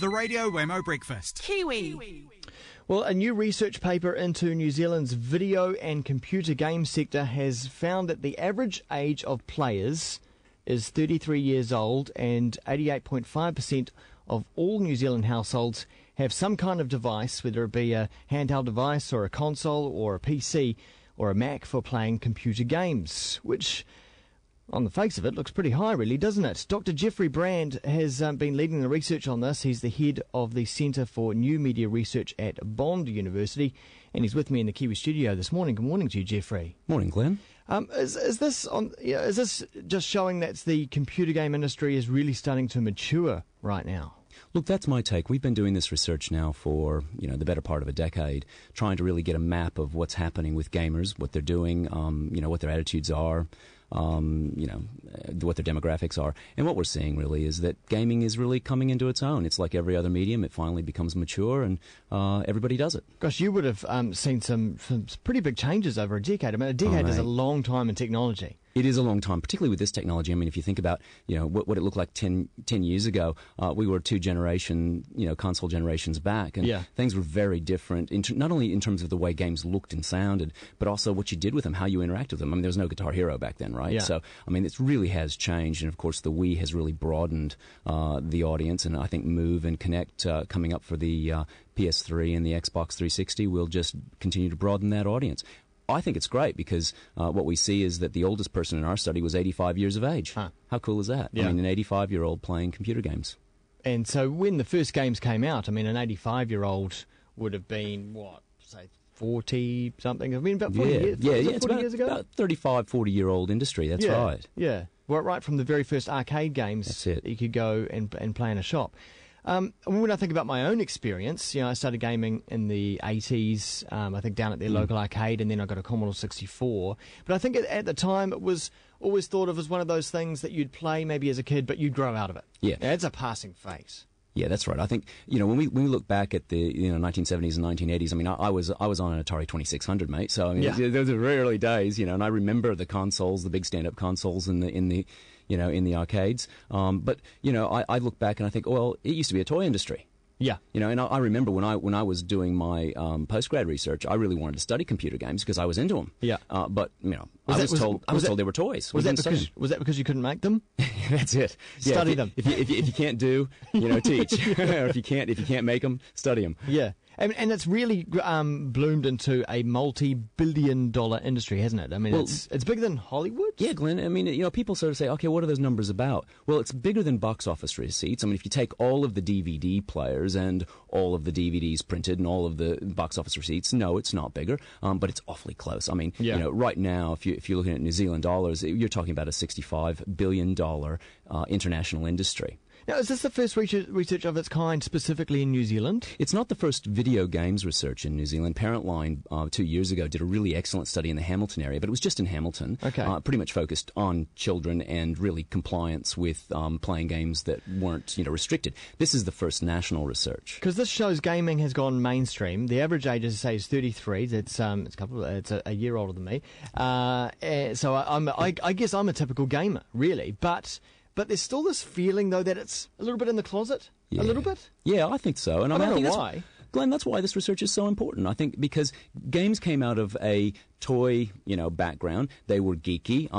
The Radio Wammo Breakfast. Kiwi. Well, a new research paper into New Zealand's video and computer game sector has found that the average age of players is 33 years old, and 88.5% of all New Zealand households have some kind of device, whether it be a handheld device or a console or a PC or a Mac, for playing computer games, which, on the face of it, looks pretty high, really, doesn't it? Dr. Jeffery has been leading the research on this. He's the head of the Centre for New Media Research at Bond University, and he's with me in the Kiwi studio this morning. Good morning to you, Jeffery. Morning, Glenn. Is this just showing that the computer game industry is really starting to mature right now? Look, that's my take. We've been doing this research now for, the better part of a decade, trying to really get a map of what's happening with gamers, what they're doing, what their attitudes are, what their demographics are. And what we're seeing really is that gaming is really coming into its own. It's like every other medium. It finally becomes mature and everybody does it. Gosh, you would have seen some pretty big changes over a decade. I mean, a decade is a long time in technology. It is a long time, particularly with this technology. I mean, if you think about, what it looked like 10 years ago, we were console generations back, and things were very different, not only in terms of the way games looked and sounded, but also what you did with them, how you interacted with them. I mean, there was no Guitar Hero back then, right? Yeah. So, I mean, it really has changed, and of course the Wii has really broadened the audience, and I think Move and Kinect coming up for the PS3 and the Xbox 360 will just continue to broaden that audience. I think it's great because what we see is that the oldest person in our study was 85 years of age. Huh. How cool is that? Yeah. I mean, an 85-year-old playing computer games. And so when the first games came out, I mean, an 85-year-old would have been, 40-something? I mean, about 40 years? It's 40 years ago? about 35, 40-year-old industry. That's right. Yeah. Well, right from the very first arcade games That's it. that you could go and play in a shop. When I think about my own experience, I started gaming in the 80s, I think down at their local arcade, and then I got a Commodore 64. But I think at the time it was always thought of as one of those things that you'd play maybe as a kid, but you'd grow out of it. Yeah. It's a passing phase. Yeah, that's right. I think, when we look back at the 1970s and 1980s, I mean, I was on an Atari 2600, mate. So I mean, those are very early days, and I remember the consoles, the big stand-up consoles in the arcades. But I look back and I think, well, it used to be a toy industry. Yeah. And I remember when I was doing my postgrad research, I really wanted to study computer games because I was into them. Yeah. But I was told they were toys. Was that because you couldn't make them? That's it. Study them. If you can't do, teach. Or if you can't make them, study them. Yeah. And it's really bloomed into a multi-billion-dollar industry, hasn't it? I mean, it's bigger than Hollywood. Yeah, Glenn. I mean, people sort of say, okay, what are those numbers about? Well, it's bigger than box office receipts. I mean, if you take all of the DVD players and all of the DVDs printed and all of the box office receipts, no, it's not bigger, but it's awfully close. I mean, right now, if you're looking at New Zealand dollars, you're talking about a $65 billion international industry. Now, is this the first research of its kind specifically in New Zealand? It's not the first video games research in New Zealand. Parentline 2 years ago did a really excellent study in the Hamilton area, but it was just in Hamilton. Okay. Pretty much focused on children and really compliance with playing games that weren't restricted. This is the first national research. Because this shows gaming has gone mainstream. The average age, as I say, is 33. It's a year older than me. So I guess I'm a typical gamer, really. But there's still this feeling, though, that it's a little bit in the closet. Yeah. A little bit? Yeah, I think so. And I don't know think why. Glenn, that's why this research is so important. I think because games came out of a toy, background. They were geeky.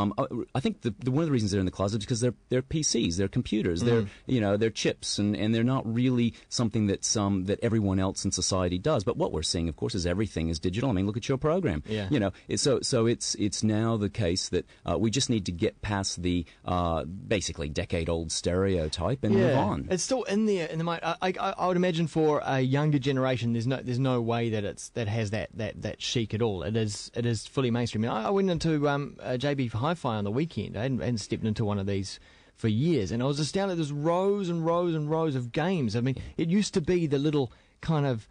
I think one of the reasons they're in the closet is because they're PCs, they're computers, they're chips, and they're not really something that everyone else in society does. But what we're seeing, of course, is everything is digital. I mean, look at your program. Yeah. So it's now the case that we just need to get past the basically decade-old stereotype and move on. It's still in there in the mind. I would imagine for a younger generation, there's no way that has that chic at all. It is fully mainstream. I went into JB Hi-Fi on the weekend. I hadn't stepped into one of these for years, and I was astounded. There's rows and rows and rows of games. I mean, it used to be the little kind of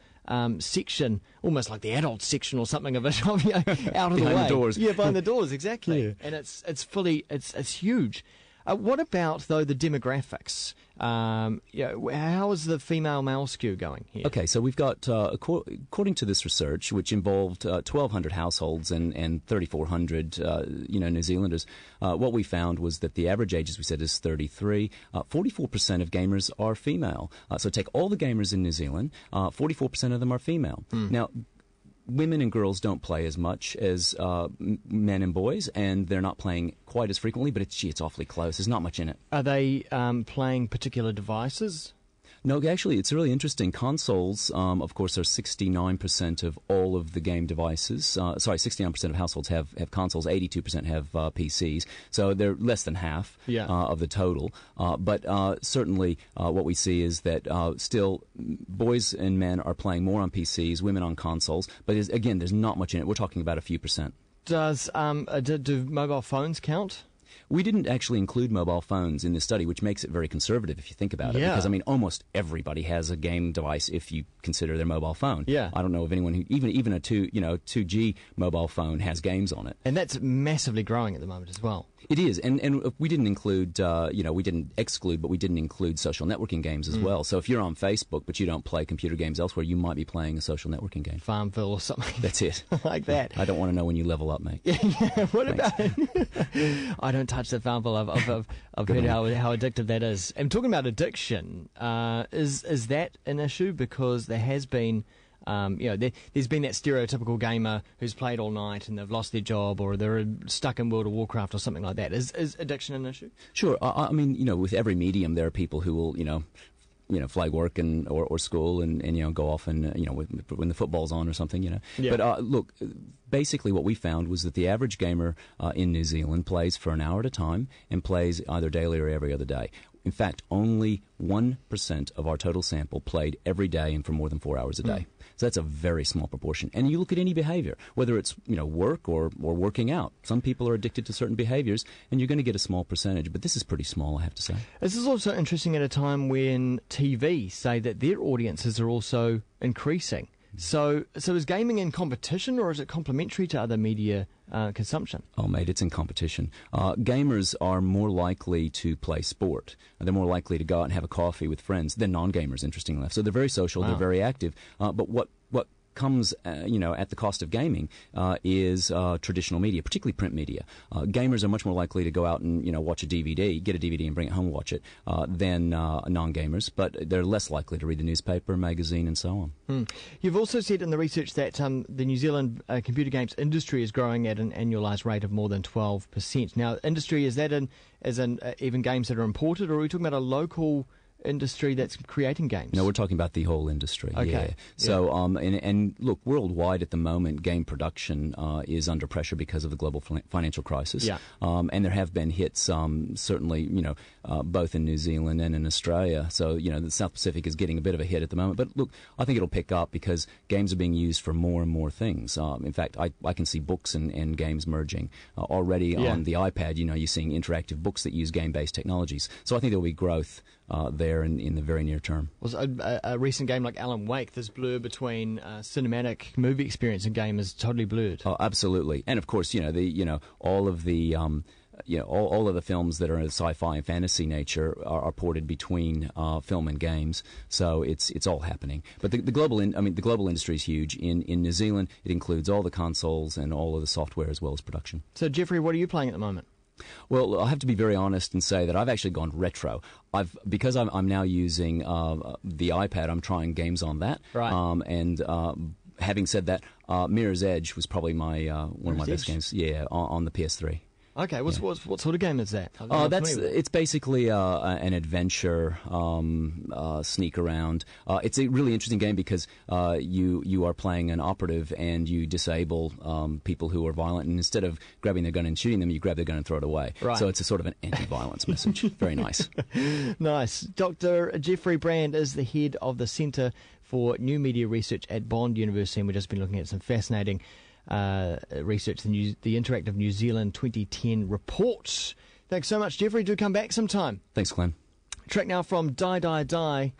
section, almost like the adult section or something of it, out of the way. Behind the doors. Yeah, behind the doors, exactly. Yeah. And it's huge. What about, though, the demographics? How is the female-male skew going here? Okay, so we've got, according to this research, which involved 1,200 households and 3,400 New Zealanders, what we found was that the average age, as we said, is 33. 44% of gamers are female. So take all the gamers in New Zealand, 44% of them are female. Now, women and girls don't play as much as men and boys, and they're not playing quite as frequently, but it's awfully close. There's not much in it. Are they playing particular devices? No, actually, it's really interesting. Consoles, of course, are 69% of all of the game devices. 69% of households have consoles, 82% have PCs. So they're less than half of the total. But certainly what we see is that still boys and men are playing more on PCs, women on consoles. But again, there's not much in it. We're talking about a few percent. Do mobile phones count? We didn't actually include mobile phones in this study, which makes it very conservative if you think about it. Yeah. Because, I mean, almost everybody has a game device if you consider their mobile phone. Yeah. I don't know of anyone who, even a 2G mobile phone has games on it. And that's massively growing at the moment as well. It is, and we didn't include, we didn't exclude, but we didn't include social networking games as well. So if you're on Facebook but you don't play computer games elsewhere, you might be playing a social networking game. Farmville or something. That's it. Like that. I don't want to know when you level up, mate. Yeah, what about... I don't touch the Farmville. I've heard how addictive that is. And talking about addiction, is that an issue? Because there has been... there's been that stereotypical gamer who's played all night and they've lost their job, or they're stuck in World of Warcraft or something like that. Is addiction an issue? Sure. I mean, with every medium, there are people who will, flag work or school and go off and when the football's on or something. Yeah. But look, basically what we found was that the average gamer in New Zealand plays for an hour at a time and plays either daily or every other day. In fact, only 1% of our total sample played every day and for more than 4 hours a day. So that's a very small proportion. And you look at any behavior, whether it's work or working out. Some people are addicted to certain behaviors, and you're going to get a small percentage. But this is pretty small, I have to say. This is also interesting at a time when TV say that their audiences are also increasing. So is gaming in competition, or is it complementary to other media consumption? Oh, mate, it's in competition. Gamers are more likely to play sport. They're more likely to go out and have a coffee with friends than non-gamers, interestingly enough. So they're very social, They're very active. But what comes at the cost of gaming is traditional media, particularly print media. Gamers are much more likely to go out and watch a DVD, get a DVD and bring it home and watch it, than non-gamers, but they're less likely to read the newspaper, magazine, and so on. You've also said in the research that the New Zealand computer games industry is growing at an annualised rate of more than 12%. Now, industry, is that even games that are imported, or are we talking about a local industry that's creating games? No, we're talking about the whole industry. Okay. Yeah. So, and look, worldwide at the moment, game production is under pressure because of the global financial crisis. Yeah. And there have been hits, certainly, both in New Zealand and in Australia. So, the South Pacific is getting a bit of a hit at the moment. But look, I think it'll pick up because games are being used for more and more things. In fact, I can see books and games merging already on the iPad. You're seeing interactive books that use game-based technologies. So I think there'll be growth there in the very near term. Was a recent game like Alan Wake, this blur between cinematic movie experience and game is totally blurred. Oh, absolutely. And of course, all of the all of the films that are of sci-fi and fantasy nature are ported between film and games. So it's all happening. But the global industry is huge. In New Zealand, it includes all the consoles and all of the software as well as production. So Jeffrey, what are you playing at the moment? Well, I have to be very honest and say that I've actually gone retro. Because I'm now using the iPad, I'm trying games on that. Right. Having said that, Mirror's Edge was probably one of my best games. Yeah, on the PS3. Okay, what sort of game is that? It's basically an adventure sneak around. It's a really interesting game because you are playing an operative and you disable people who are violent, and instead of grabbing their gun and shooting them, you grab their gun and throw it away. Right. So it's a sort of an anti-violence message. Very nice. Nice. Dr. Jeffery Brand is the head of the Centre for New Media Research at Bond University, and we've just been looking at some fascinating research, the Interactive New Zealand 2010 report. Thanks so much, Jeffrey. Do come back sometime. Thanks, Glenn. Track now from Die Die Die.